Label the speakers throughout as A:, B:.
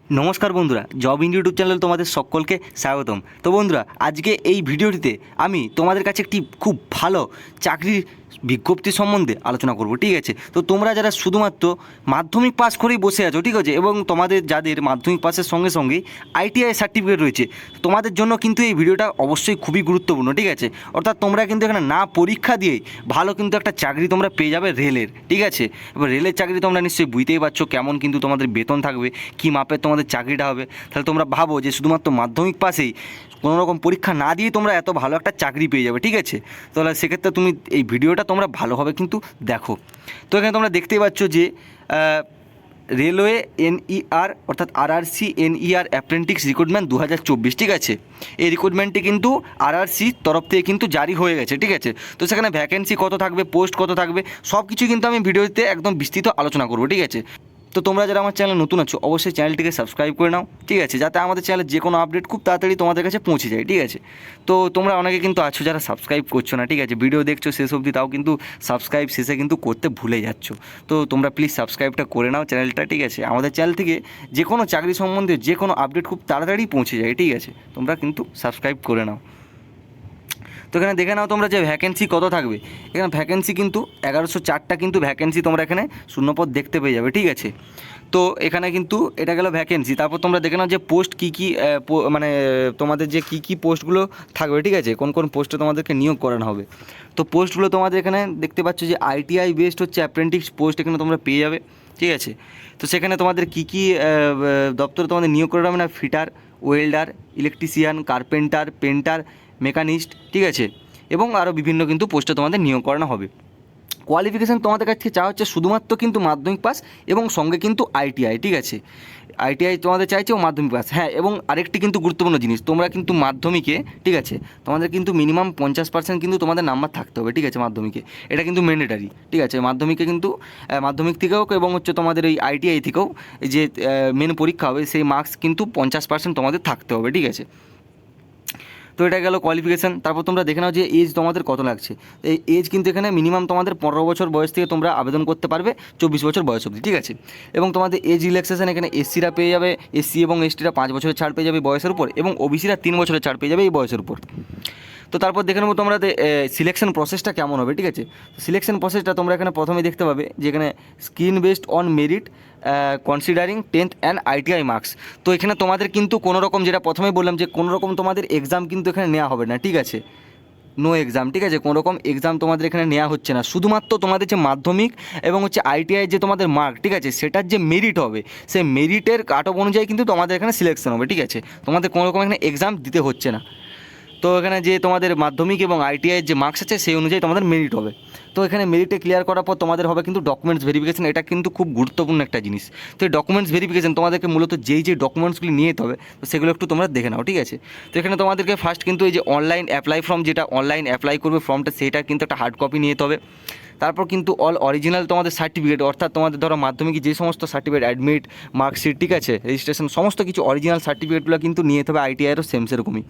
A: নমস্কার বন্ধুরা, job in YouTube channel তোমাদের সকলকে স্বাগতম। তো বন্ধুরা, আজকে এই ভিডিওটিতে আমি তোমাদের কাছে একটি খুব ভালো চাকরির বিজ্ঞপ্তি সম্বন্ধে আলোচনা করব, ঠিক আছে? তো তোমরা যারা শুধুমাত্র মাধ্যমিক পাস করেই বসে আছো, ঠিক আছে, এবং তোমাদের যাদের মাধ্যমিক পাসের সঙ্গে সঙ্গেই আইটিআই সার্টিফিকেট রয়েছে, তোমাদের জন্য কিন্তু এই ভিডিওটা অবশ্যই খুবই গুরুত্বপূর্ণ, ঠিক আছে? অর্থাৎ তোমরা কিন্তু এখানে না পরীক্ষা দিয়েই ভালো কিন্তু একটা চাকরি তোমরা পেয়ে যাবে রেলের, ঠিক আছে? এবার রেলের চাকরি তোমরা নিশ্চয়ই বুঝতেই পারছো কেমন কিন্তু তোমাদের বেতন থাকবে, কী মাপের তোমাদের চাকরিটা হবে। তাহলে তোমরা ভাবো যে শুধুমাত্র মাধ্যমিক পাসেই কোনো রকম পরীক্ষা না দিয়ে তোমরা এত ভালো একটা চাকরি পেয়ে যাবে, ঠিক আছে? তাহলে সেক্ষেত্রে তুমি এই ভিডিওটা তোমরা ভালোভাবে কিন্তু দেখো। তো এখানে তোমরা দেখতেই পাচ্ছ যে রেলওয়ে এনইআর অর্থাৎ আরআরসি এনইআর অ্যাপ্রেন্টিস রিক্রুটমেন্ট 2024, ঠিক আছে? এই রিক্রুটমেন্টটি কিন্তু আরআরসি তরফ থেকে কিন্তু জারি হয়ে গেছে, ঠিক আছে? তো সেখানে ভ্যাকেন্সি কত থাকবে, পোস্ট কত থাকবে, সব কিছু কিন্তু আমি ভিডিওতে একদম বিস্তৃত আলোচনা করবো, ঠিক আছে? তো তোমরা যারা আমার চ্যানেলে নতুন আছো অবশ্যই চ্যানেলটিকে সাবস্ক্রাইব করে নাও, ঠিক আছে, যাতে আমাদের চ্যানেলে যে কোনো আপডেট খুব তাড়াতাড়ি তোমাদের কাছে পৌঁছে যায়, ঠিক আছে? তো তোমরা অনেকে কিন্তু আছো যারা সাবস্ক্রাইব করছো না, ঠিক আছে? ভিডিও দেখছো শেষ অবধি, তাও কিন্তু সাবস্ক্রাইব শেষে কিন্তু করতে ভুলে যাচ্ছ। তো তোমরা প্লিজ সাবস্ক্রাইবটা করে নাও চ্যানেলটা, ঠিক আছে? আমাদের চ্যানেল থেকে যে কোনো চাকরি সম্বন্ধে যে কোনো আপডেট খুব তাড়াতাড়ি পৌঁছে যায়, ঠিক আছে? তোমরা কিন্তু সাবস্ক্রাইব করে নাও। তো এখানে দেখে নাও তোমরা যে ভ্যাকেন্সি কত থাকবে। এখানে ভ্যাকেন্সি কিন্তু 1104টা কিন্তু ভ্যাকেন্সি তোমরা এখানে শূন্যপদ দেখতে পেয়ে যাবে, ঠিক আছে? তো এখানে কিন্তু এটা গেল ভ্যাকেন্সি। তারপর তোমরা দেখে নাও যে পোস্ট কী কী মানে তোমাদের যে কী কী পোস্টগুলো থাকবে, ঠিক আছে, কোন কোন পোস্টে তোমাদেরকে নিয়োগ করানো হবে। তো পোস্টগুলো তোমাদের এখানে দেখতে পাচ্ছ যে আইটিআই বেসড হচ্ছে অ্যাপ্রেন্টিস পোস্ট এখানে তোমরা পেয়ে যাবে, ঠিক আছে? তো সেখানে তোমাদের কী কী দপ্তরে তোমাদের নিয়োগ করানো হবে না, fitter, welder, electrician, carpenter, painter, machinist, ঠিক আছে, এবং আরও বিভিন্ন কিন্তু পোস্টে তোমাদের নিয়োগ করানো হবে। কোয়ালিফিকেশান তোমাদের কাছ থেকে চাওয়া হচ্ছে শুধুমাত্র কিন্তু মাধ্যমিক পাস এবং সঙ্গে কিন্তু আইটিআই, ঠিক আছে? আইটিআই তোমাদের চাইছে ও মাধ্যমিক পাস, হ্যাঁ। এবং আরেকটি কিন্তু গুরুত্বপূর্ণ জিনিস, তোমরা কিন্তু মাধ্যমিকে, ঠিক আছে, তোমাদের কিন্তু মিনিমাম 50% কিন্তু তোমাদের নাম্বার থাকতে হবে, ঠিক আছে, মাধ্যমিকে। এটা কিন্তু ম্যান্ডেটারি, ঠিক আছে? মাধ্যমিকে কিন্তু মাধ্যমিক থেকেও এবং হচ্ছে তোমাদের এই আইটিআই থেকেও যে মেন পরীক্ষা হবে সেই মার্কস কিন্তু 50% তোমাদের থাকতে হবে, ঠিক আছে? তো এটা গেল কোয়ালিফিকেশান। তারপর তোমরা দেখে নাও যে এজ তোমাদের কত লাগছে। এই এজ কিন্তু এখানে মিনিমাম তোমাদের 15 বছর বয়স থেকে তোমরা আবেদন করতে পারবে 24 বছর বয়স অবধি, ঠিক আছে? এবং তোমাদের এজ রিল্যাক্সেশন এখানে এসসিরা পেয়ে যাবে, এসসি এবং এসটিরা 5 বছরের ছাড় পেয়ে যাবে বয়সের উপর, এবং ওবিসিরা 3 বছরের ছাড় পেয়ে যাবে এই বয়সের উপর। তো তারপর দেখে নেবো তোমরা সিলেকশন প্রসেসটা কেমন হবে, ঠিক আছে? সিলেকশন প্রসেসটা তোমরা এখানে প্রথমে দেখতে পাবে যে এখানে screen based on merit considering 10th and ITI marks. তো এখানে তোমাদের কিন্তু কোনো রকম, যেটা প্রথমেই বললাম যে কোনো রকম তোমাদের এক্সাম কিন্তু এখানে নেওয়া হবে না, ঠিক আছে? নো এক্সাম, ঠিক আছে? কোনো রকম এক্সাম তোমাদের এখানে নেওয়া হচ্ছে না। শুধুমাত্র তোমাদের যে মাধ্যমিক এবং হচ্ছে আইটিআই যে তোমাদের মার্ক, ঠিক আছে, সেটার যে মেরিট হবে সেই মেরিটের কাট অফ অনুযায়ী কিন্তু তোমাদের এখানে সিলেকশন হবে, ঠিক আছে? তোমাদের কোনো রকম এখানে এক্সাম দিতে হচ্ছে না। তো এখানে যে তোমাদের মাধ্যমিক এবং আইটিআইয়ের যে মার্কস আছে সেই অনুযায়ী তোমাদের মেরিট হবে। তো এখানে মেরিটে ক্লিয়ার করার পর তোমাদের হবে কিন্তু ডকুমেন্টস ভেরিফিকেশন। এটা কিন্তু খুব গুরুত্বপূর্ণ একটা জিনিস। তো এই ডকুমেন্টস ভেরিফিকেশন তোমাদেরকে মূলত যেই ডকুমেন্টসগুলি নিয়ে যেতে হবে তো সেগুলো একটু তোমরা দেখে নাও, ঠিক আছে? তো এখানে তোমাদেরকে ফার্স্ট কিন্তু এই যে অনলাইন অ্যাপ্লাই ফর্ম, যেটা অনলাইন অ্যাপ্লাই করবে ফর্মটা, সেটা কিন্তু একটা হার্ড কপি নিয়ে যেতে হবে। তারপর কিন্তু অল অরিজিনাল তোমাদের সার্টিফিকেট, অর্থাৎ তোমাদের ধরো মাধ্যমিকে যে সমস্ত সার্টিফিকেট, অ্যাডমিট, মার্কশিট, ঠিক আছে, রেজিস্ট্রেশন, সমস্ত কিছু অরিজিনাল সার্টিফিকেটগুলো কিন্তু নিয়ে যেতে হবে আইটিআইয়েরও সেম সেরকমই।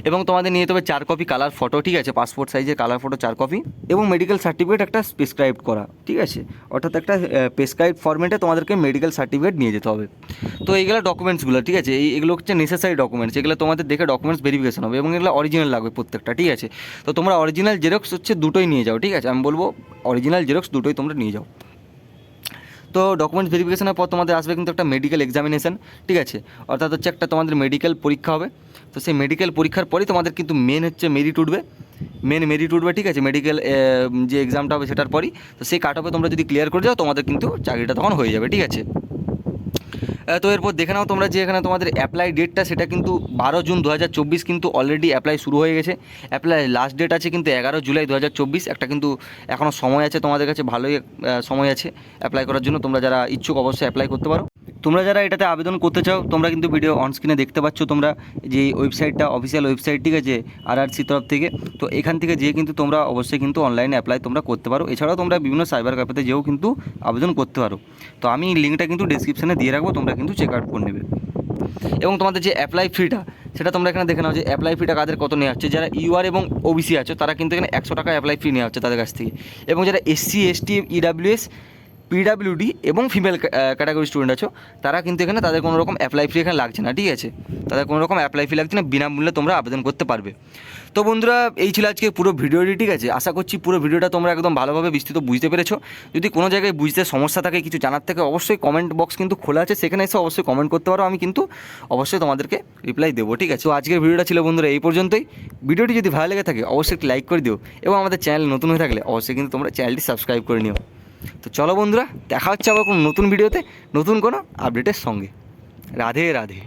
A: এবং তোমাদের নিয়ে যেতে হবে 4 কপি কালার ফটো, ঠিক আছে, পাসপোর্ট সাইজের কালার ফটো 4 কপি, এবং মেডিকেল সার্টিফিকেট একটা প্রেসক্রাইব করা, ঠিক আছে? অর্থাৎ একটা প্রেসক্রাইব ফরম্যাটে তোমাদেরকে মেডিকেল সার্টিফিকেট নিয়ে যেতে হবে। তো এইগুলো ডকুমেন্টসগুলো, ঠিক আছে, এগুলো হচ্ছে নেসেসারি ডকুমেন্টস। এগুলো তোমাদের দেখে ডকুমেন্টস ভেরিফিকেশন হবে এবং এগুলো অরিজিনাল লাগবে প্রত্যেকটা, ঠিক আছে? তো তোমরা অরিজিনাল জেরক্স হচ্ছে দুটোই নিয়ে যাও, ঠিক আছে? আমি বলবো অরিজিনাল জেরক্স দুটোই তোমরা নিয়ে যাও। তো ডকুমেন্টস ভেরিফিকেশনের পর তোমাদের আসবে কিন্তু একটা মেডিকেল এক্সামিনেশন, ঠিক আছে? অর্থাৎ হচ্ছে একটা তোমাদের মেডিকেল পরীক্ষা হবে। তো সেই মেডিকেল পরীক্ষার পরেই তোমাদের কিন্তু মেন হচ্ছে মেরিট উঠবে, ঠিক আছে? মেডিকেল যে এক্সামটা হবে সেটার পরই। তো সেই কাট অফে তোমরা যদি ক্লিয়ার করে যাও তোমাদের কিন্তু চাকরিটা তখন হয়ে যাবে, ঠিক আছে? তো এরপর দেখে নাও তোমরা যে এখানে তোমাদের অ্যাপ্লাই ডেটটা, সেটা কিন্তু 12 জুন 2024 কিন্তু অলরেডি অ্যাপ্লাই শুরু হয়ে গেছে। অ্যাপ্লাই লাস্ট ডেট আছে কিন্তু 11 জুলাই 2024। একটা কিন্তু এখনও সময় আছে তোমাদের কাছে, ভালোই সময় আছে অ্যাপ্লাই করার জন্য। তোমরা যারা ইচ্ছুক অবশ্যই অ্যাপ্লাই করতে পারো। তোমরা যারা এটাতে আবেদন করতে চাও তোমরা কিন্তু ভিডিও অন স্ক্রিনে দেখতে পাচ্ছ তোমরা যে ওয়েবসাইটটা, অফিসিয়াল ওয়েবসাইট, ঠিক আছে, আরআরসি তরফ থেকে। তো এখান থেকে যেয়ে কিন্তু তোমরা অবশ্যই কিন্তু অনলাইনে অ্যাপ্লাই তোমরা করতে পারো। এছাড়াও তোমরা বিভিন্ন সাইবার ক্যাফেতে যেও কিন্তু আবেদন করতে পারো। তো আমি লিঙ্কটা কিন্তু ডেসক্রিপশানে দিয়ে রাখবো, তোমরা কিন্তু চেক আউট করে নেবে। এবং তোমাদের যে অ্যাপ্লাই ফিটা, সেটা তোমরা এখানে দেখে নাও যে অ্যাপ্লাই ফিটা কাদের কত নেওয়া হচ্ছে। যারা ইউআর এবং ওবিসি আছে তারা কিন্তু এখানে 100 টাকা অ্যাপ্লাই ফি নেওয়া হচ্ছে তাদের কাছ থেকে। এবং যারা এসসি, এসটি, ইডাব্লিউএস পিডাব্লিউডি এবং ফিমেল ক্যাটাগরি স্টুডেন্ট আছো তারা কিন্তু এখানে তাদের কোনো রকম অ্যাপ্লাই ফি এখানে লাগছে না, ঠিক আছে? তাদের কোনো রকম অ্যাপ্লাই ফি লাগছে না, বিনামূল্যে তোমরা আবেদন করতে পারবে। তো বন্ধুরা এই ছিল আজকে পুরো ভিডিওটি, ঠিক আছে? আশা করছি পুরো ভিডিওটা তোমরা একদম ভালোভাবে বিস্তৃত বুঝতে পেরেছো। যদি কোনো জায়গায় বুঝতে সমস্যা থাকে, কিছু জানার থেকে, অবশ্যই কমেন্ট বক্স কিন্তু খোলা আছে, সেখানে এসে অবশ্যই কমেন্ট করতে পারো, আমি কিন্তু অবশ্যই তোমাদেরকে রিপ্লাই দেবো, ঠিক আছে? তো আজকের ভিডিওটা ছিল বন্ধুরা এই পর্যন্তই। ভিডিওটি যদি ভালো লেগে থাকে অবশ্যই একটি লাইক করে দিও, এবং আমাদের চ্যানেল নতুন হয়ে থাকলে অবশ্যই কিন্তু তোমরা চ্যানেলটি সাবস্ক্রাইব করে নিও। তো চলো বন্ধুরা, দেখা হচ্ছে আবার কোনো নতুন ভিডিওতে নতুন কোনো আপডেটের সঙ্গে। রাধে রাধে।